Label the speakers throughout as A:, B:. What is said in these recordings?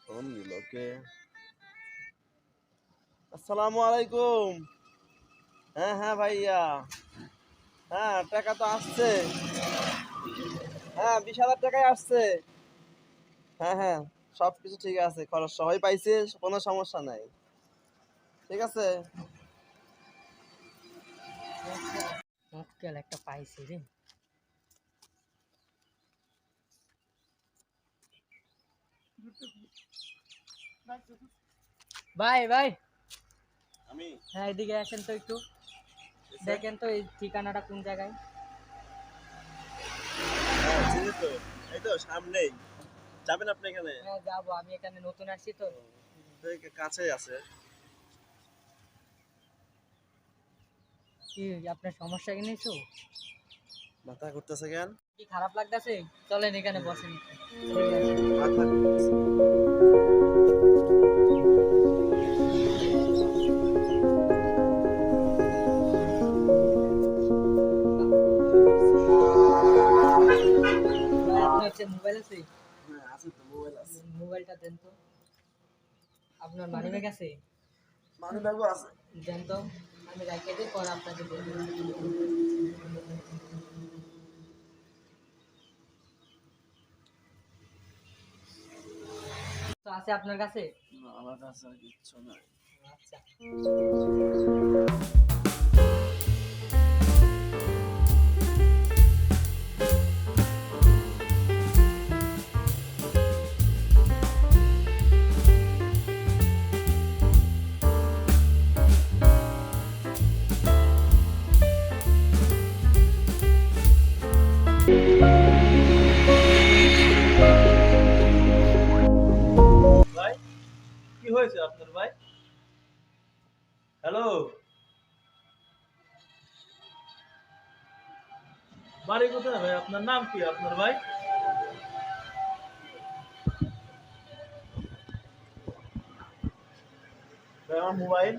A: Phone দিল কে? আসসালামু আলাইকুম। হ্যাঁ হ্যাঁ ভাইয়া, হ্যাঁ টাকা তো আসছে। হ্যাঁ 20,000 টাকায় আসছে। হ্যাঁ হ্যাঁ, সবকিছু ঠিক আছে, খরচ সবাই পাইছে, কোনো সমস্যা নাই। ঠিক আছে।
B: মক্কেল একটা পাইছি রে। ভাই ভাই,
A: আমি
B: হ্যাঁ এদিকে আসেন তো একটু, দেখেন তো এই ঠিকানাটা কোন জায়গায়।
A: হ্যাঁ চিনি তো, এই তো সামনেই। যাবেন আপনি এখানে?
B: হ্যাঁ যাবো, আমি এখানে নতুন আসছি তো।
A: কাছেই আছে।
B: কি আপনার সমস্যা কি নিছো?
A: মাথা ঘুরতেছে কেন?
B: কি খারাপ লাগতেছে? চলেন এখানে বসেন একটু।
A: মাথা ঘুরতেছে।
B: ভাই আপনার হচ্ছে মোবাইল আছে?
A: হ্যাঁ আছে তো, মোবাইল আছে।
B: মোবাইলটা দেন তো। আপনার মানি ব্যাগ আছে?
A: মানি ব্যাগও আছে।
B: দেন তো, আমি রাখিয়ে দিই, পরে আপনাকে দিয়ে দেবো। তো আছে আপনার কাছে?
A: না, আমার কাছে আর কিচ্ছু নাই।
B: আচ্ছা।
C: ভাই, কি হয়েছে আপনার ভাই? হ্যালো, বাড়ি কোথায় ভাই? আপনার নাম কি আপনার ভাই?
A: ভাই, আমার মোবাইল,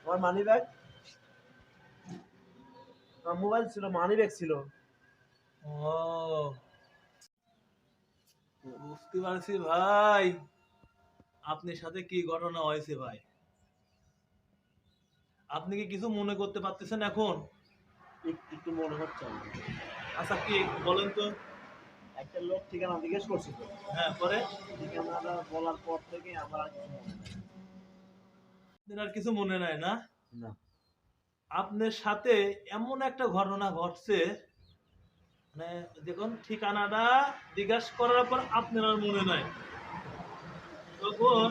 A: আমার মানি ব্যাগ, আমার মোবাইল ছিল, মানি ব্যাগ ছিল।
C: ও, বুঝতে পারছি ভাই, আপনার সাথে কি ঘটনা হয়েছে ভাই। আপনি কি কিছু মনে করতে পারতেছেন এখন?
A: একটু একটু মনে হচ্ছে আমার।
C: আচ্ছা কি বলেন তো।
A: একটা লোক ঠিকানা জিজ্ঞেস করছিল।
C: হ্যাঁ, পরে
A: ঠিকানাটা বলার পর থেকে আমার আর কিছু মনে নেই।
C: আপনার আর কিছু মনে নাই না?
A: না।
C: আপনার সাথে এমন একটা ঘটনা ঘটছে, মানে দেখুন ঠিকানাটা জিজ্ঞাসা করার পর আপনার আর মনে নাই, তখন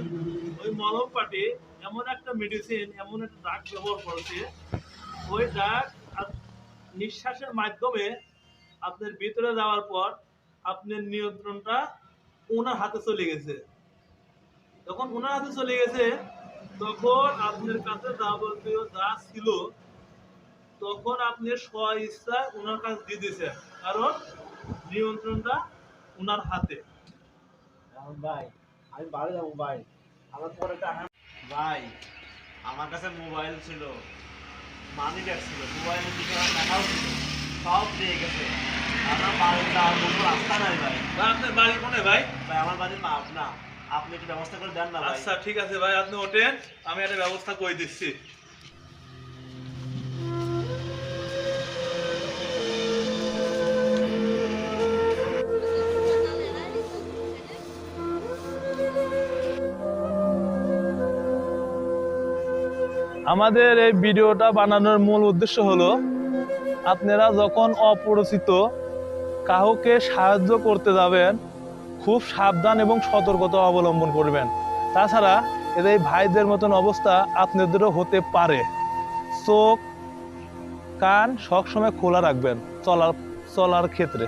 C: ওই মলম পাটি এমন একটা মেডিসিন, এমন একটা ড্রাগ ব্যবহার করেছে, ওই ড্রাগ নিঃশ্বাসের মাধ্যমে আপনার ভিতরে যাওয়ার পর আপনার নিয়ন্ত্রণটা ওনার হাতে চলে গেছে। যখন ওনার হাতে চলে গেছে, তখন আপনার কাছে যাবতীয় যা ছিল, তখন আপনি স্ব ইচ্ছা ওনার কাছে দিয়ে দিয়েছেন, কারণ নিয়ন্ত্রণটা ওনার হাতে।
A: এখন ভাই, আমি বাড়ি যাবো ভাই, আমার পরে ভাই, আমার কাছে মোবাইল ছিল, মানি ব্যাগ ছিল, মোবাইলের দিকে আমার টাকাও ছিল, সব দিয়ে গেছে। আমার বাড়ি যাওয়ার কোনো রাস্তা নাই ভাই।
C: ভাই আপনার বাড়ি কোনে ভাই?
A: ভাই আমার বাড়ির মা আপনা, আপনি একটু ব্যবস্থা করে দেন না ভাই।
C: আচ্ছা ঠিক আছে ভাই, আপনি ওঠেন, আমি একটা ব্যবস্থা করে দিচ্ছি। আমাদের এই ভিডিওটা বানানোর মূল উদ্দেশ্য হলো, আপনারা যখন অপরিচিত কাউকে সাহায্য করতে যাবেন, খুব সাবধান এবং সতর্কতা অবলম্বন করবেন। তাছাড়া এদের এই ভাইদের মতন অবস্থা আপনাদেরও হতে পারে। চোখ কান সবসময় খোলা রাখবেন চলার ক্ষেত্রে।